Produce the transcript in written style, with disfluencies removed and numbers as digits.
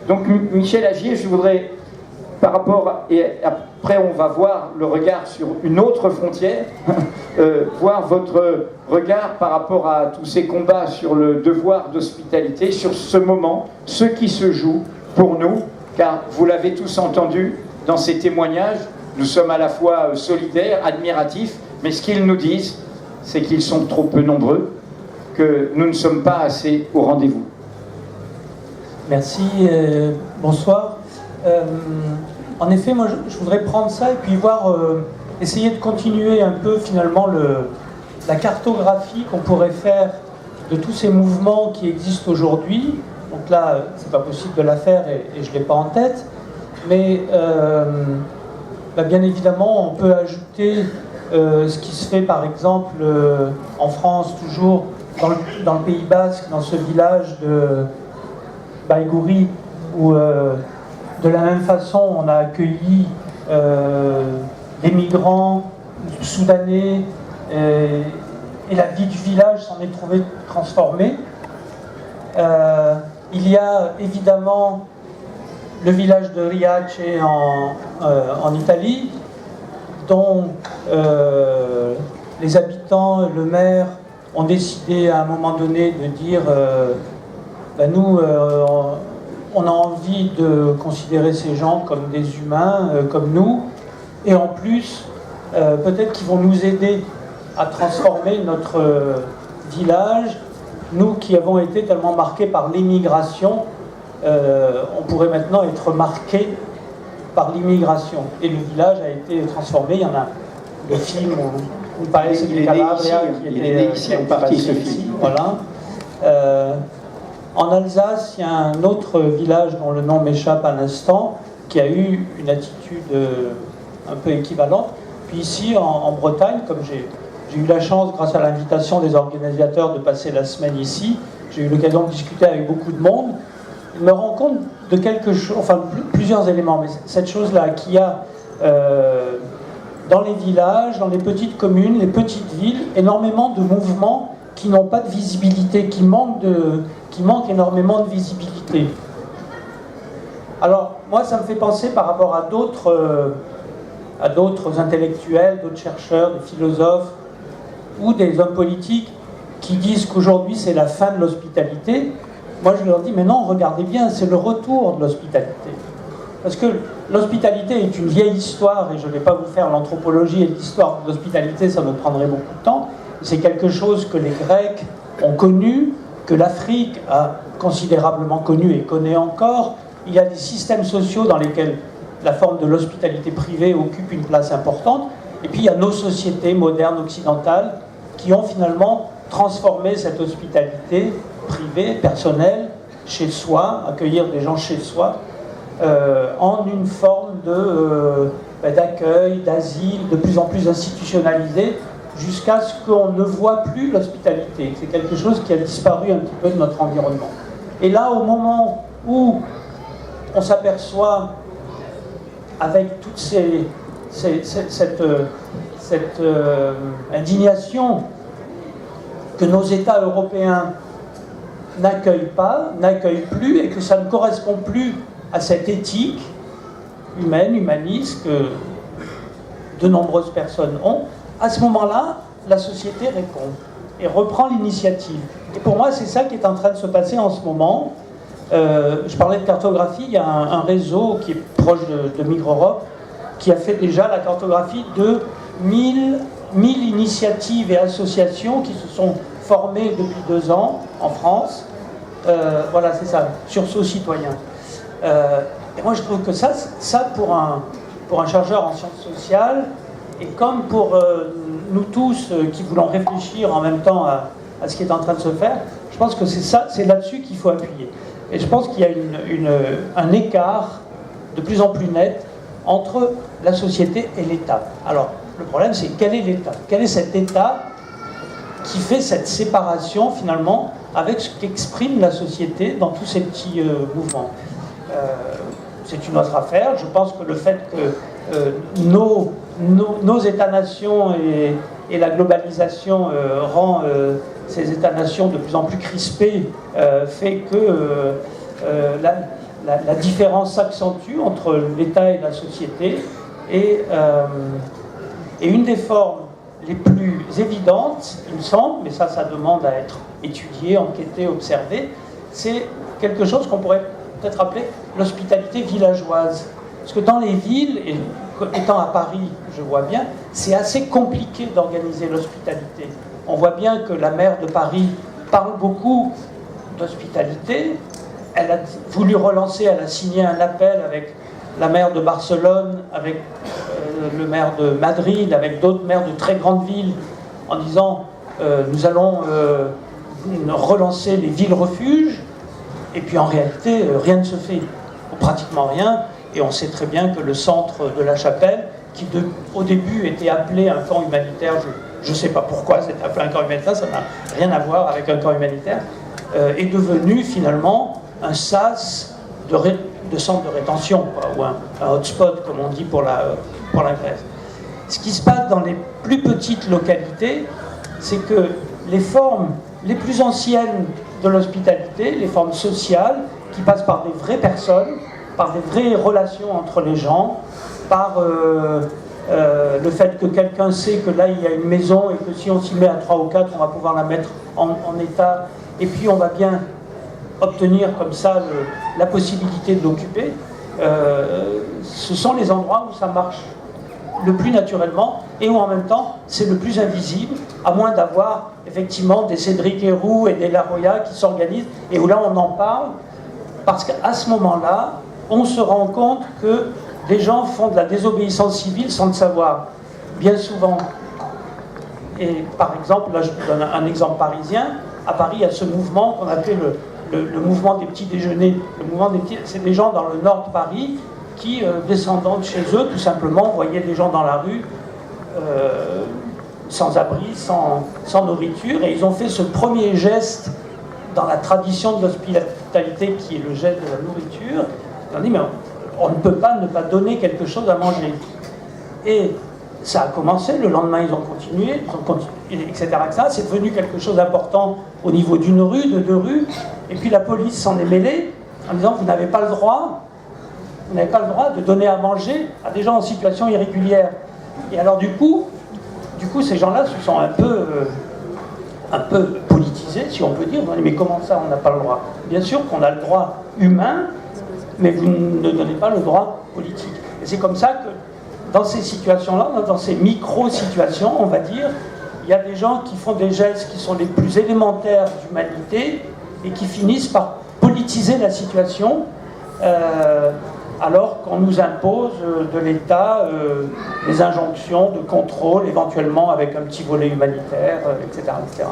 Donc Michel Agier, je voudrais, par rapport, et après on va voir le regard sur une autre frontière, voir votre regard par rapport à tous ces combats sur le devoir d'hospitalité, sur ce moment, ce qui se joue pour nous, car vous l'avez tous entendu dans ces témoignages, nous sommes à la fois solidaires, admiratifs, mais ce qu'ils nous disent, c'est qu'ils sont trop peu nombreux, que nous ne sommes pas assez au rendez-vous. Merci, bonsoir. En effet, moi je voudrais prendre ça et puis voir, essayer de continuer un peu finalement la cartographie qu'on pourrait faire de tous ces mouvements qui existent aujourd'hui. Donc là, c'est pas possible de la faire et je ne l'ai pas en tête. Mais bien évidemment, on peut ajouter ce qui se fait par exemple en France, toujours dans le Pays Basque, dans ce village de Baïgouri, où de la même façon on a accueilli des migrants soudanais et la vie du village s'en est trouvée transformée. Il y a évidemment le village de Riace en Italie, dont les habitants, le maire, ont décidé à un moment donné de dire nous, on a envie de considérer ces gens comme des humains, comme nous, et en plus, peut-être qu'ils vont nous aider à transformer notre village. Nous qui avons été tellement marqués par l'émigration, on pourrait maintenant être marqués par l'immigration. Et le village a été transformé. Il y en a le film où parlait de Calabria, qui était né ici en partie, ce film. Voilà. En Alsace, il y a un autre village dont le nom m'échappe à l'instant, qui a eu une attitude un peu équivalente. Puis ici, en Bretagne, comme j'ai eu la chance, grâce à l'invitation des organisateurs, de passer la semaine ici, j'ai eu l'occasion de discuter avec beaucoup de monde. Je me rends compte de quelque chose, enfin plusieurs éléments, mais cette chose-là qu'il y a dans les villages, dans les petites communes, les petites villes, énormément de mouvements qui n'ont pas de visibilité, qui manquent énormément de visibilité. Alors, moi, ça me fait penser par rapport à d'autres intellectuels, d'autres chercheurs, des philosophes ou des hommes politiques qui disent qu'aujourd'hui c'est la fin de l'hospitalité. Moi, je leur dis, mais non, regardez bien, c'est le retour de l'hospitalité. Parce que l'hospitalité est une vieille histoire, et je ne vais pas vous faire l'anthropologie et l'histoire de l'hospitalité, ça me prendrait beaucoup de temps. C'est quelque chose que les Grecs ont connu, que l'Afrique a considérablement connu et connaît encore. Il y a des systèmes sociaux dans lesquels la forme de l'hospitalité privée occupe une place importante. Et puis il y a nos sociétés modernes occidentales qui ont finalement transformé cette hospitalité privée, personnelle, chez soi, accueillir des gens chez soi, en une forme d'accueil, d'asile, de plus en plus institutionnalisé, jusqu'à ce qu'on ne voit plus l'hospitalité. C'est quelque chose qui a disparu un petit peu de notre environnement. Et là, au moment où on s'aperçoit, avec toute cette indignation, que nos États européens n'accueillent plus, et que ça ne correspond plus à cette éthique humaine, humaniste, que de nombreuses personnes ont, à ce moment-là, la société répond et reprend l'initiative. Et pour moi, c'est ça qui est en train de se passer en ce moment. Je parlais de cartographie, il y a un réseau qui est proche de Migre-Europe, qui a fait déjà la cartographie de 1000 initiatives et associations qui se sont formées depuis 2 ans en France. Voilà, c'est ça, sursaut citoyen. Et moi, je trouve que ça pour un chercheur en sciences sociales, et comme pour nous tous qui voulons réfléchir en même temps à ce qui est en train de se faire, je pense que c'est là-dessus qu'il faut appuyer. Et je pense qu'il y a un écart de plus en plus net entre la société et l'État. Alors, le problème, c'est quel est l'État ? Quel est cet État qui fait cette séparation, finalement, avec ce qu'exprime la société dans tous ces petits mouvements ? C'est une autre affaire. Je pense que le fait que nos États-nations et la globalisation rend ces États-nations de plus en plus crispés fait que la différence s'accentue entre l'État et la société. Et une des formes les plus évidentes, il me semble, mais ça demande à être étudié, enquêté, observé, c'est quelque chose qu'on pourrait peut-être appeler l'hospitalité villageoise. Parce que dans les villes, et étant à Paris, je vois bien, c'est assez compliqué d'organiser l'hospitalité. On voit bien que la maire de Paris parle beaucoup d'hospitalité. Elle a voulu relancer, elle a signé un appel avec la maire de Barcelone, avec le maire de Madrid, avec d'autres maires de très grandes villes, en disant nous allons relancer les villes-refuges. Et puis en réalité, rien ne se fait, ou pratiquement rien. Et on sait très bien que le centre de la Chapelle, qui au début était appelé un camp humanitaire, je ne sais pas pourquoi c'était appelé un camp humanitaire, ça n'a rien à voir avec un camp humanitaire, est devenu finalement un sas de centre de rétention, quoi, ou un hotspot, comme on dit pour la Grèce. Ce qui se passe dans les plus petites localités, c'est que les formes les plus anciennes de l'hospitalité, les formes sociales, qui passent par des vraies personnes, par des vraies relations entre les gens, par le fait que quelqu'un sait que là il y a une maison et que si on s'y met à 3 ou 4, on va pouvoir la mettre en état, et puis on va bien obtenir comme ça la possibilité de l'occuper. Ce sont les endroits où ça marche le plus naturellement et où en même temps c'est le plus invisible, à moins d'avoir effectivement des Cédric Héroux et des La Roya qui s'organisent et où là on en parle, parce qu'à ce moment-là on se rend compte que des gens font de la désobéissance civile sans le savoir, bien souvent. Et par exemple, là je vous donne un exemple parisien, à Paris il y a ce mouvement qu'on appelle le mouvement des petits déjeuners. C'est des gens dans le nord de Paris qui, descendant de chez eux, tout simplement, voyaient des gens dans la rue, sans abri, sans nourriture, et ils ont fait ce premier geste dans la tradition de l'hospitalité, qui est le geste de la nourriture. Ils ont dit, mais on ne peut pas ne pas donner quelque chose à manger. Et ça a commencé, le lendemain ils ont continué, etc. C'est devenu quelque chose d'important au niveau d'une rue, de 2 rues, et puis la police s'en est mêlée en disant vous n'avez pas le droit de donner à manger à des gens en situation irrégulière. Et alors du coup ces gens-là se sont un peu politisés, si on peut dire. On dit mais comment ça on n'a pas le droit? Bien sûr qu'on a le droit humain, mais vous ne donnez pas le droit politique. Et c'est comme ça que dans ces situations-là, dans ces micro-situations, on va dire, il y a des gens qui font des gestes qui sont les plus élémentaires d'humanité et qui finissent par politiser la situation, alors qu'on nous impose de l'État des injonctions de contrôle, éventuellement avec un petit volet humanitaire, etc., etc.